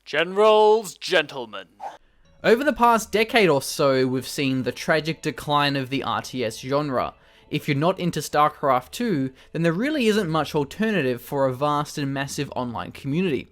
GeneralsGentlemen. Over the past decade or so, we've seen the tragic decline of the RTS genre. If you're not into StarCraft 2, then there really isn't much alternative for a vast and massive online community.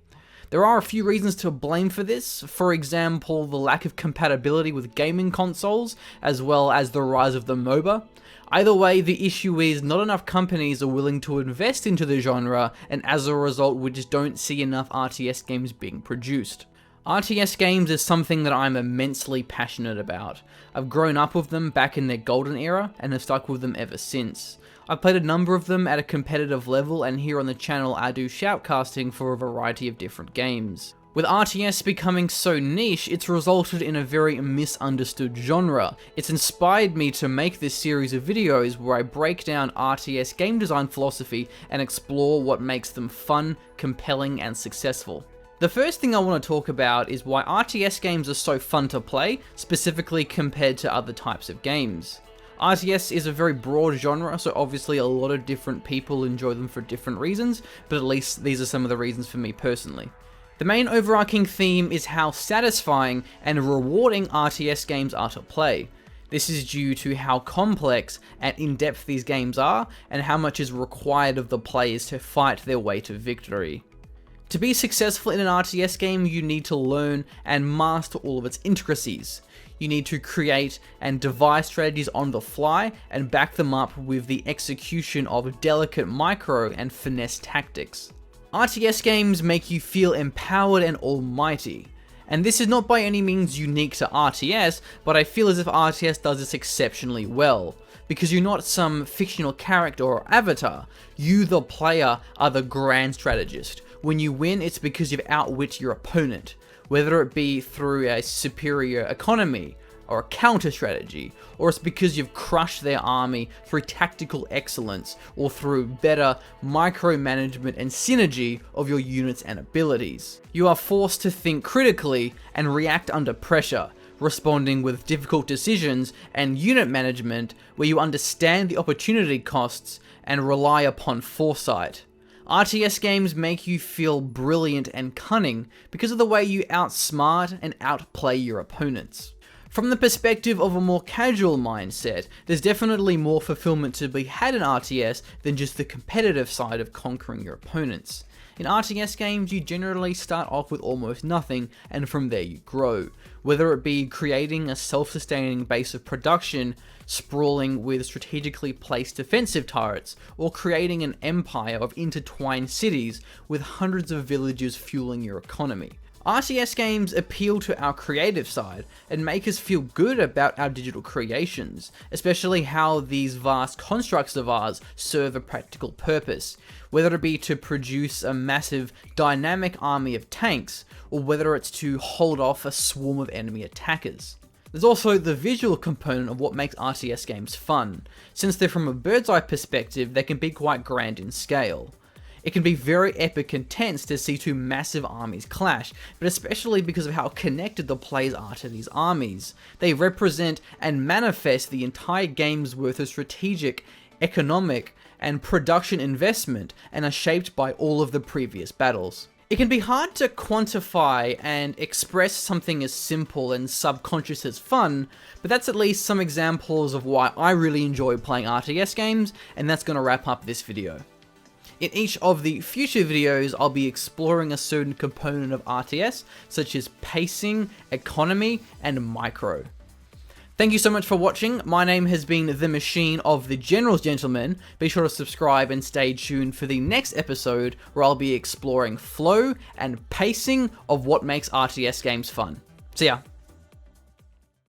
There are a few reasons to blame for this, for example, the lack of compatibility with gaming consoles, as well as the rise of the MOBA. Either way, the issue is not enough companies are willing to invest into the genre, and as a result, we just don't see enough RTS games being produced. RTS games is something that I'm immensely passionate about. I've grown up with them back in their golden era, and have stuck with them ever since. I've played a number of them at a competitive level, and here on the channel I do shoutcasting for a variety of different games. With RTS becoming so niche, it's resulted in a very misunderstood genre. It's inspired me to make this series of videos where I break down RTS game design philosophy and explore what makes them fun, compelling, and successful. The first thing I want to talk about is why RTS games are so fun to play, specifically compared to other types of games. RTS is a very broad genre, so obviously a lot of different people enjoy them for different reasons, but at least these are some of the reasons for me personally. The main overarching theme is how satisfying and rewarding RTS games are to play. This is due to how complex and in-depth these games are, and how much is required of the players to fight their way to victory. To be successful in an RTS game, you need to learn and master all of its intricacies. You need to create and devise strategies on the fly, and back them up with the execution of delicate micro and finesse tactics. RTS games make you feel empowered and almighty. And this is not by any means unique to RTS, but I feel as if RTS does this exceptionally well. Because you're not some fictional character or avatar, you the player are the grand strategist. When you win, it's because you've outwit your opponent, whether it be through a superior economy, or a counter strategy, or it's because you've crushed their army through tactical excellence, or through better micromanagement and synergy of your units and abilities. You are forced to think critically and react under pressure, responding with difficult decisions and unit management where you understand the opportunity costs and rely upon foresight. RTS games make you feel brilliant and cunning because of the way you outsmart and outplay your opponents. From the perspective of a more casual mindset, there's definitely more fulfillment to be had in RTS than just the competitive side of conquering your opponents. In RTS games, you generally start off with almost nothing, and from there you grow. Whether it be creating a self-sustaining base of production, sprawling with strategically placed defensive turrets, or creating an empire of intertwined cities with hundreds of villages fueling your economy. RTS games appeal to our creative side and make us feel good about our digital creations, especially how these vast constructs of ours serve a practical purpose, whether it be to produce a massive dynamic army of tanks, or whether it's to hold off a swarm of enemy attackers. There's also the visual component of what makes RTS games fun. Since they're from a bird's eye perspective, they can be quite grand in scale. It can be very epic and tense to see two massive armies clash, but especially because of how connected the players are to these armies. They represent and manifest the entire game's worth of strategic, economic, and production investment, and are shaped by all of the previous battles. It can be hard to quantify and express something as simple and subconscious as fun, but that's at least some examples of why I really enjoy playing RTS games, and that's going to wrap up this video. In each of the future videos, I'll be exploring a certain component of RTS, such as pacing, economy, and micro. Thank you so much for watching. My name has been The Machine of the GeneralsGentlemen. Be sure to subscribe and stay tuned for the next episode where I'll be exploring flow and pacing of what makes RTS games fun. See ya.